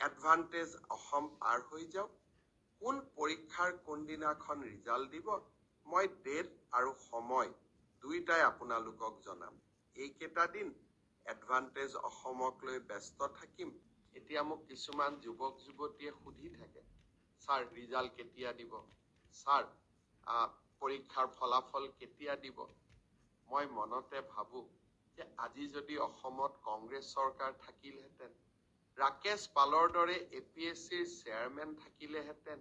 Advantage Assam পাৰ হৈ যাওক। কোন পৰীক্ষাৰ কোনদিনাখন ৰিজাল্ট দিব মই ডেট আৰু সময় দুইটাই আপোনালোকক জনাম। এইকেইটা দিন এডভান্টেজ অসমক লৈ ব্যস্ত থাকিম। এতিয়া মোক কিছুমান যুৱক যুৱতীয়ে সুধি থাকে, ছাৰ ৰিজাল্ট কেতিয়া দিব, ছাৰ পৰীক্ষাৰ ফলাফল কেতিয়া দিব। মই মনতে ভাবো যে আজি যদি অসমত কংগ্ৰেছ চৰকাৰ থাকিলহেঁতেন, ৰাকেশ পালৰ দৰে APSCৰ চেয়াৰমেন থাকিলেহেঁতেন,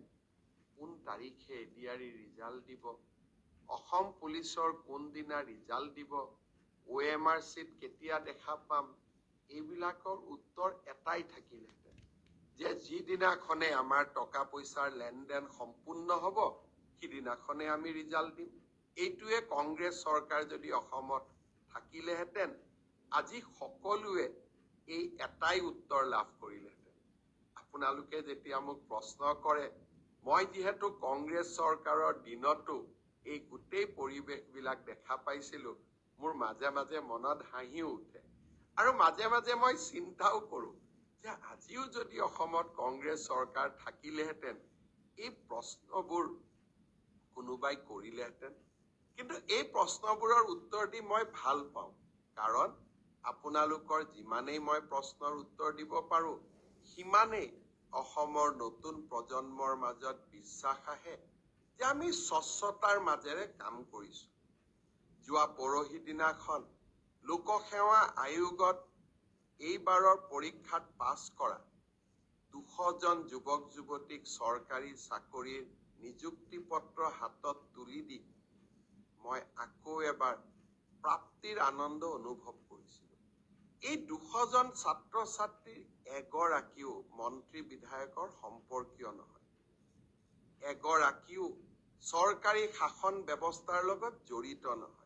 কোন তাৰিখে এডিআৰই ৰিজাল্ট দিব, অসম পুলিচৰ কোনদিনা ৰিজাল্ট দিব, OMR চিট কেতিয়া দেখা পাম, এইবিলাকৰ উত্তৰ এটাই থাকিলহেঁতেন যে যিদিনাখনে আমাৰ টকা পইচাৰ লেনদেন সম্পূৰ্ণ হ'ব সিদিনাখনে আমি ৰিজাল্ট দিম। এইটোৱে কংগ্ৰেছ চৰকাৰ যদি অসমত থাকিলেহেঁতেন আজি সকলোৱে এই এটাই উত্তৰ লাভ কৰিলেহেঁতেন। আপোনালোকে যেতিয়া মোক প্ৰশ্ন কৰে, মই যিহেতু কংগ্ৰেছ চৰকাৰৰ দিনতো এই গোটেই পৰিৱেশবিলাক দেখা পাইছিলো, মোৰ মাজে মাজে মনত হাঁহিও উঠে আৰু মাজে মাজে মই চিন্তাও কৰোঁ যে আজিও যদি অসমত কংগ্ৰেছ চৰকাৰ থাকিলেহেঁতেন এই প্ৰশ্নবোৰ কোনোবাই কৰিলেহেঁতেন। কিন্তু এই প্ৰশ্নবোৰৰ উত্তৰ দি মই ভাল পাওঁ, কাৰণ আপোনালোকৰ যিমানেই মই প্ৰশ্নৰ উত্তৰ দিব পাৰো সিমানেই অসমৰ নতুন প্ৰজন্মৰ মাজত বিশ্বাস আহে যে আমি স্বচ্ছতাৰ মাজেৰে কাম কৰিছো। যোৱা পৰহি দিনাখন লোকসেৱা আয়োগত এইবাৰৰ পৰীক্ষাত পাছ কৰা 200জন যুৱক যুৱতীক চৰকাৰী চাকৰিৰ নিযুক্তি পত্ৰ হাতত তুলি দি মই আকৌ এবাৰ প্ৰাপ্তিৰ আনন্দ অনুভৱ কৰিছিলো। এই 200জন ছাত্ৰ ছাত্ৰীৰ এগৰাকীও মন্ত্ৰী বিধায়কৰ সম্পৰ্কীয় নহয়, এগৰাকীও চৰকাৰী শাসন ব্যৱস্থাৰ লগত জড়িত নহয়।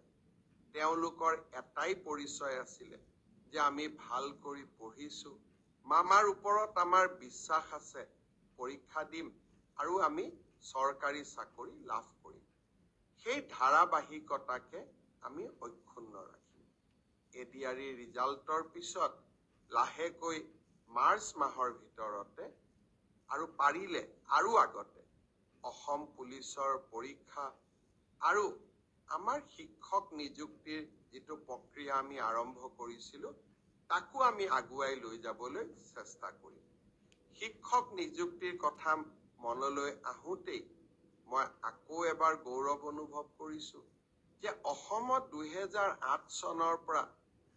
তেওঁলোকৰ এটাই পৰিচয় আছিলে যে আমি ভাল কৰি পঢ়িছো, মামাৰ ওপৰত আমাৰ বিশ্বাস আছে, পৰীক্ষা দিম আৰু আমি চৰকাৰী চাকৰি লাভ কৰিম। সেই ধাৰাবাহিকতাকে আমি অক্ষুণ্ণ ৰাখিম। এডিআৰই ৰিজাল্টৰ পিছত লাহেকৈ মাৰ্চ মাহৰ ভিতৰতে আৰু পাৰিলে আৰু আগতে অসম পুলিচৰ পৰীক্ষা আৰু আমাৰ শিক্ষক নিযুক্তিৰ যিটো প্ৰক্ৰিয়া আমি আৰম্ভ কৰিছিলো তাকো আমি আগুৱাই লৈ যাবলৈ চেষ্টা কৰিম। শিক্ষক নিযুক্তিৰ কথা মনলৈ আহোঁতেই মই আকৌ এবাৰ গৌৰৱ অনুভৱ কৰিছো যে অসমত 2008 চনৰ পৰা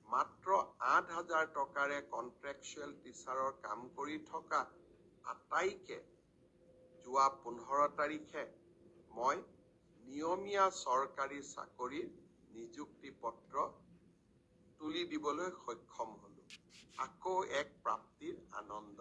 মাত্ৰ 8,000 টকাৰে কন্ট্ৰেকচুৱেল টিচাৰৰ কাম কৰি থকা আটাইকে যোৱা 15 তাৰিখে মই নিয়মীয়া চৰকাৰী চাকৰিৰ নিযুক্তি পত্ৰ তুলি দিবলৈ সক্ষম হলো। আকৌ এক প্ৰাপ্তিৰ আনন্দ।